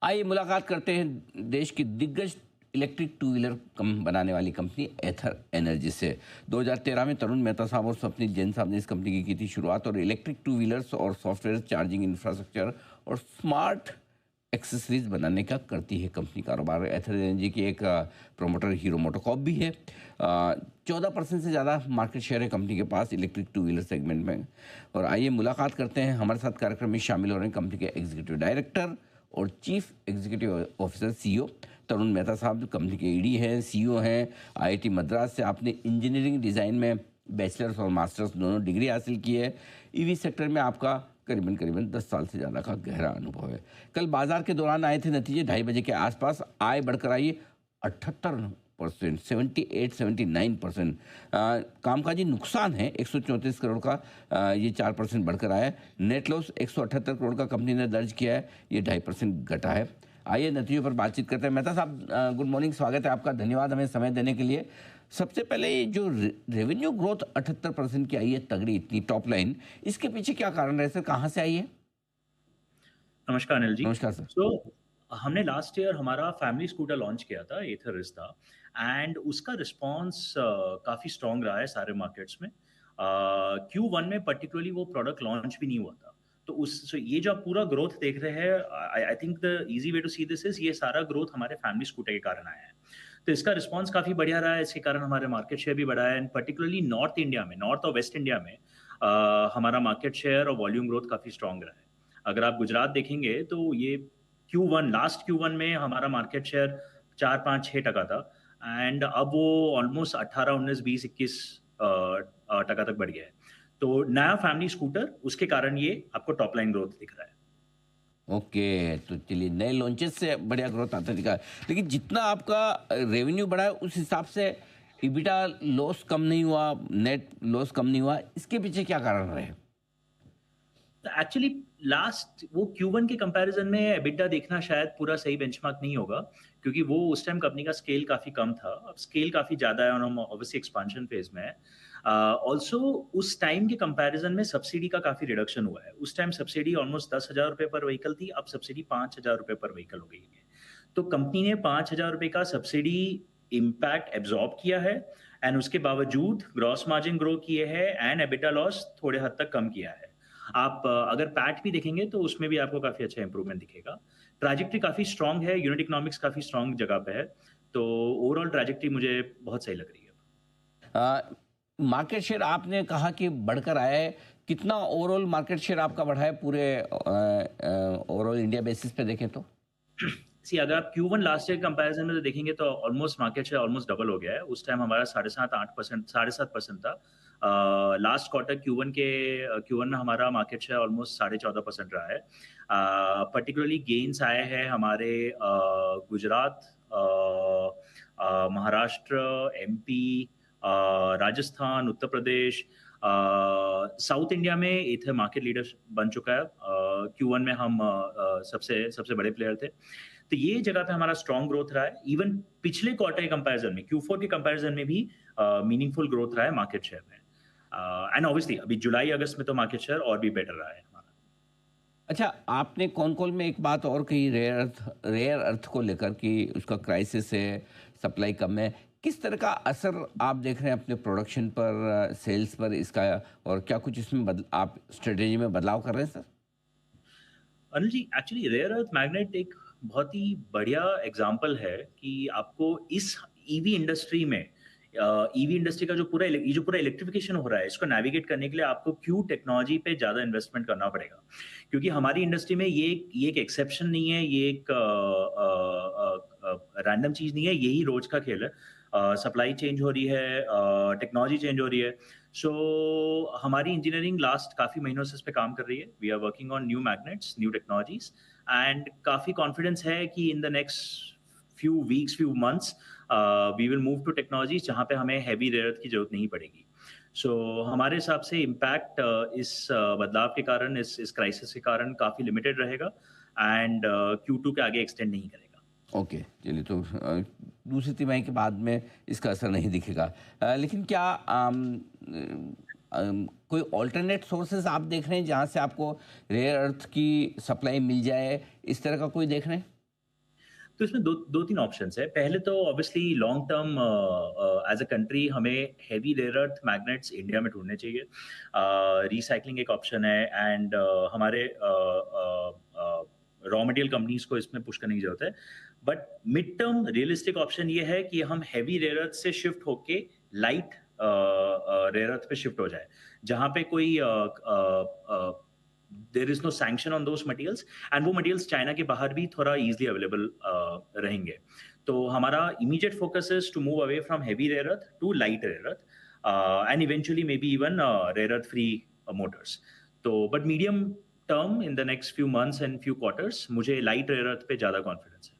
आइए मुलाकात करते हैं देश की दिग्गज इलेक्ट्रिक टू व्हीलर कम बनाने वाली कंपनी एथर एनर्जी से। 2013 में तरुण मेहता साहब और स्वप्निल जैन साहब ने इस कंपनी की थी शुरुआत, और इलेक्ट्रिक टू व्हीलर्स और सॉफ्टवेयर, चार्जिंग इंफ्रास्ट्रक्चर और स्मार्ट एक्सेसरीज बनाने का करती है कंपनी कारोबार। एथर एनर्जी की एक प्रोमोटर हीरो मोटोकॉर्प भी है। 14% से ज़्यादा मार्केट शेयर है कंपनी के पास इलेक्ट्रिक टू व्हीलर सेगमेंट में। और आइए मुलाकात करते हैं, हमारे साथ कार्यक्रम में शामिल हो रहे हैं कंपनी के एग्जीक्यूटिव डायरेक्टर और चीफ एग्जीक्यूटिव ऑफिसर सीईओ तरुण मेहता साहब, जो कंपनी के ईडी हैं, सीईओ हैं। आईआईटी मद्रास से आपने इंजीनियरिंग डिज़ाइन में बैचलर्स और मास्टर्स दोनों डिग्री हासिल की है। ईवी सेक्टर में आपका करीबन करीबन 10 साल से ज़्यादा का गहरा अनुभव है। कल बाजार के दौरान आए थे नतीजे 2:30 के आसपास, आय बढ़कर आई 78%, 78-79%। कामकाजी नुकसान है 134 करोड़ का, ये 4% बढ़कर आया है। नेट लॉस 178 करोड़ का कंपनी ने दर्ज किया है, ये 2.5% घटा है। आइए नतीजों पर बातचीत करते हैं। मेहता साहब, गुड मॉर्निंग, स्वागत है आपका, धन्यवाद हमें समय देने के लिए। सबसे पहले ये जो रेवेन्यू ग्रोथ 78% की आई है, तगड़ी इतनी टॉप लाइन, इसके पीछे क्या कारण है सर, कहाँ से आई है? नमस्कार अनिल जी। नमस्कार सर। सो हमने लास्ट ईयर हमारा फैमिली स्कूटर लॉन्च किया था, एथर रिश्ता, एंड उसका रिस्पॉन्स काफ़ी स्ट्रॉन्ग रहा है सारे मार्केट्स में। Q1 में पर्टिकुलरली वो प्रोडक्ट लॉन्च भी नहीं हुआ था। तो ये जो आप पूरा ग्रोथ देख रहे हैं, I think the easy way to see this is, ये सारा ग्रोथ हमारे फैमिली स्कूटर के कारण आया है। तो इसका रिस्पॉन्स काफ़ी बढ़िया रहा है, इसके कारण हमारे मार्केट शेयर भी बढ़ा है, एंड पर्टिकुलरली नॉर्थ इंडिया में, नॉर्थ और वेस्ट इंडिया में हमारा मार्केट शेयर और वॉल्यूम ग्रोथ काफ़ी स्ट्रॉन्ग रहा है। अगर आप गुजरात देखेंगे तो ये लास्ट Q1 में हमारा मार्केट शेयर 4-5-6% था, एंड अब वो ऑलमोस्ट 18, 19, 20, 21 टका तक बढ़ गया है। तो नया फैमिली स्कूटर, उसके कारण ये आपको टॉप लाइन ग्रोथ दिख रहा है। ओके, तो चलिए, नए लॉन्चेस से बढ़िया ग्रोथ आता दिखा है। लेकिन जितना आपका रेवेन्यू बढ़ा है उस हिसाब से इबिटा लॉस कम नहीं हुआ, नेट लॉस कम नहीं हुआ, इसके पीछे क्या कारण रहे? एक्चुअली लास्ट वो Q1 के कंपैरिजन में एबिटा देखना शायद पूरा सही बेंचमार्क नहीं होगा, क्योंकि वो उस टाइम कंपनी का स्केल काफ़ी कम था। अब स्केल काफ़ी ज़्यादा है और हम ऑब्वियसली एक्सपेंशन फेज़ में हैं। ऑल्सो उस टाइम के कंपैरिजन में सब्सिडी का काफ़ी रिडक्शन हुआ है। उस टाइम सब्सिडी ऑलमोस्ट ₹10,000 पर व्हीकल थी, अब सब्सिडी ₹5,000 पर व्हीकल हो गई है। तो कंपनी ने ₹5,000 का सब्सिडी इम्पैक्ट एब्ज़ॉर्ब किया है, एंड उसके बावजूद ग्रॉस मार्जिन ग्रो किए हैं, एंड एबिटा लॉस थोड़े हद तक कम किया है। आप अगर पैट भी देखेंगे तो उसमें भी आपको काफ़ी अच्छा इंप्रूवमेंट दिखेगा। ट्रैजेक्टरी काफ़ी स्ट्रॉन्ग है, यूनिट इकोनॉमिक्स काफ़ी स्ट्रॉन्ग जगह पे है, तो ओवरऑल ट्रैजेक्टरी मुझे बहुत सही लग रही है। मार्केट शेयर आपने कहा कि बढ़कर आया है, कितना ओवरऑल मार्केट शेयर आपका बढ़ा है पूरे ओवरऑल इंडिया बेसिस पे देखें तो? सी अगर आप Q1 लास्ट ईयर कंपैरिजन में तो देखेंगे तो almost market share almost double हो गया है। उस टाइम हमारा 7.5-8%, 7.5% था। लास्ट क्वार्टर Q1 में हमारा मार्केट शेयर ऑलमोस्ट 14.5% रहा है। पर्टिकुलरली गेन्स आए हैं हमारे Gujarat, Maharashtra, MP, Rajasthan, Uttar Pradesh, south India में इथे मार्केट लीडर बन चुका है। Q1 में हम सबसे सबसे बड़े प्लेयर थे। तो ये जगह पे हमारा स्ट्रॉन्ग ग्रोथ रहा है। इवन पिछले क्वार्टर के कंपैरिजन में, Q4 के कंपैरिजन में भी मीनिंगफुल ग्रोथ रहा है मार्केट शेयर में। एंड ऑब्वियसली अभी जुलाई अगस्त में तो मार्केट शेयर और भी बेटर रहा है हमारा। अच्छा, आपने कॉन कॉल में एक बात और कही, रेयर अर्थ को लेकर कि उसका क्राइसिस है, सप्लाई कम है। किस तरह का असर आप देख रहे हैं अपने प्रोडक्शन पर, सेल्स पर इसका, और क्या कुछ इसमें आप स्ट्रेटेजी में बदलाव कर रहे हैं sir? Anil ji, actually rare earth magnet एक बहुत ही बढ़िया एग्जांपल है कि आपको इस ईवी इंडस्ट्री में, ईवी इंडस्ट्री का जो पूरा इलेक्ट्रिफिकेशन हो रहा है, इसको नेविगेट करने के लिए आपको क्यों टेक्नोलॉजी पे ज़्यादा इन्वेस्टमेंट करना पड़ेगा। क्योंकि हमारी इंडस्ट्री में ये एक एक्सेप्शन नहीं है, ये एक रैंडम चीज़ नहीं है, यही रोज़ का खेल है। सप्लाई चेंज हो रही है, टेक्नोलॉजी चेंज हो रही है। सो हमारी इंजीनियरिंग लास्ट काफ़ी महीनों से इस पे काम कर रही है। We are working on new magnets, new technologies, and काफ़ी कॉन्फिडेंस है कि in the next few weeks, few months we will move to technologies जहाँ पे हमें हेवी रेयर अर्थ की ज़रूरत नहीं पड़ेगी। सो हमारे हिसाब से इम्पैक्ट इस बदलाव के कारण, इस क्राइसिस के कारण काफ़ी लिमिटेड रहेगा, एंड Q2 के आगे एक्सटेंड नहीं करेगा। ओके, चलिए, तो दूसरी तिमाही के बाद में इसका असर नहीं दिखेगा। लेकिन क्या कोई ऑल्टरनेट सोर्सेज आप देख रहे हैं जहाँ से आपको रेयर अर्थ की सप्लाई मिल जाए, इस तरह का कोई देख रहे हैं? तो इसमें दो तीन ऑप्शंस है। पहले तो obviously long term as a country हमें heavy rare earth magnets India में ढूंढने चाहिए। रिसाइकलिंग एक ऑप्शन है, एंड हमारे रॉ मटेरियल कंपनीज को इसमें पुश करने की जरूरत है। But mid term realistic option ये है कि हम हैवी रेयर अर्थ से शिफ्ट होके लाइट रेयर अर्थ पे शिफ्ट हो जाए, जहाँ पे कोई there is no sanction on those materials, and वो मटेरियल्स चाइना के बाहर भी थोड़ा इजीली अवेलेबल रहेंगे। तो हमारा immediate focus is to move away from heavy rare earth to light rare earth, and eventually maybe even rare earth free motors. तो but medium term in the next few months and few quarters मुझे light rare earth पे ज़्यादा confidence है।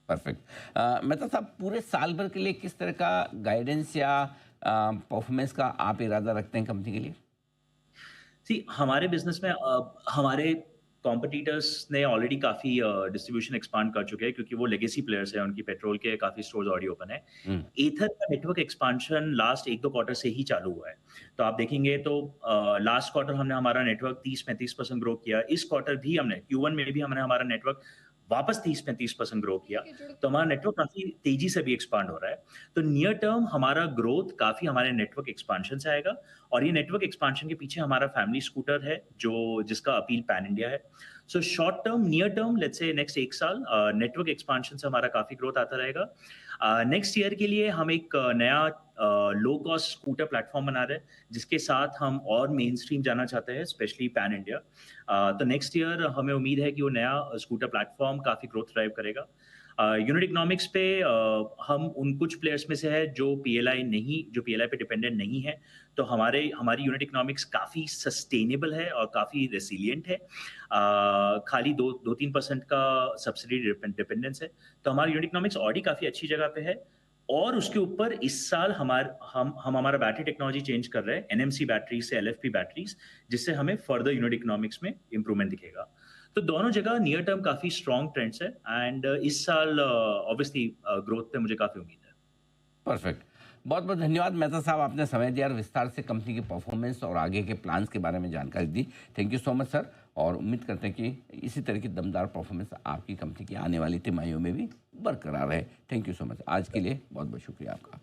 Perfect. Mehta साहब, पूरे साल भर के लिए किस तरह का गाइडेंस या परफॉर्मेंस का आप इरादा रखते हैं कंपनी के लिए? सी हमारे बिजनेस में हमारे कॉम्पिटिटर्स ने ऑलरेडी काफ़ी डिस्ट्रीब्यूशन एक्सपांड कर चुके हैं, क्योंकि वो लेगेसी प्लेयर्स हैं, उनकी पेट्रोल के काफ़ी स्टोर्स ऑलरेडी ओपन है। हम्म। एथर का नेटवर्क एक्सपांशन लास्ट एक दो क्वार्टर से ही चालू हुआ है। तो आप देखेंगे तो लास्ट क्वार्टर हमने हमारा नेटवर्क 30-35% ग्रो किया। इस क्वार्टर भी हमने Q1 में भी हमने हमारा नेटवर्क वापस 30-35% ग्रो किया। तो हमारा नेटवर्क काफ़ी तेजी से भी एक्सपांड हो रहा है। तो नियर टर्म हमारा ग्रोथ काफ़ी हमारे नेटवर्क एक्सपांशन से आएगा, और ये नेटवर्क एक्सपांशन के पीछे हमारा फैमिली स्कूटर है, जो जिसका अपील पैन इंडिया है। So short term, near term, let's say next एक साल नेटवर्क एक्सपांशन से हमारा काफ़ी ग्रोथ आता रहेगा। नेक्स्ट ईयर के लिए हम एक नया लो कॉस्ट स्कूटर प्लेटफॉर्म बना रहे हैं, जिसके साथ हम और मेन स्ट्रीम जाना चाहते हैं, स्पेशली पैन इंडिया। तो नेक्स्ट ईयर हमें उम्मीद है कि वो नया स्कूटर प्लेटफॉर्म काफ़ी ग्रोथ ड्राइव करेगा। यूनिट इकोनॉमिक्स पे हम उन कुछ प्लेयर्स में से है जो पीएलआई पे डिपेंडेंट नहीं है। तो हमारी यूनिट इकोनॉमिक्स काफ़ी सस्टेनेबल है और काफ़ी रेसिलिएंट है। खाली 2-3% का सब्सिडी डिपेंडेंस है। तो हमारी यूनिट इकोनॉमिक्स ऑलरेडी काफ़ी अच्छी जगह पे है। और उसके ऊपर इस साल हम हमारा बैटरी टेक्नोलॉजी चेंज कर रहे हैं, एनएमसी बैटरी से एलएफपी बैटरीज, जिससे हमें फर्दर यूनिट इकोनॉमिक्स में इंप्रूवमेंट दिखेगा। तो दोनों जगह नियर टर्म काफ़ी स्ट्रॉन्ग ट्रेंड्स है, एंड इस साल ऑब्वियसली ग्रोथ पे मुझे काफ़ी उम्मीद है। परफेक्ट। बहुत बहुत धन्यवाद मेहता साहब, आपने समय दिया और विस्तार से कंपनी की परफॉर्मेंस और आगे के प्लान्स के बारे में जानकारी दी। Thank you so much sir, और उम्मीद करते हैं कि इसी तरह की दमदार परफॉर्मेंस आपकी कंपनी की आने वाली तिमाहियों में भी बरकरार रहे। Thank you so much. आज के लिए बहुत बहुत शुक्रिया आपका।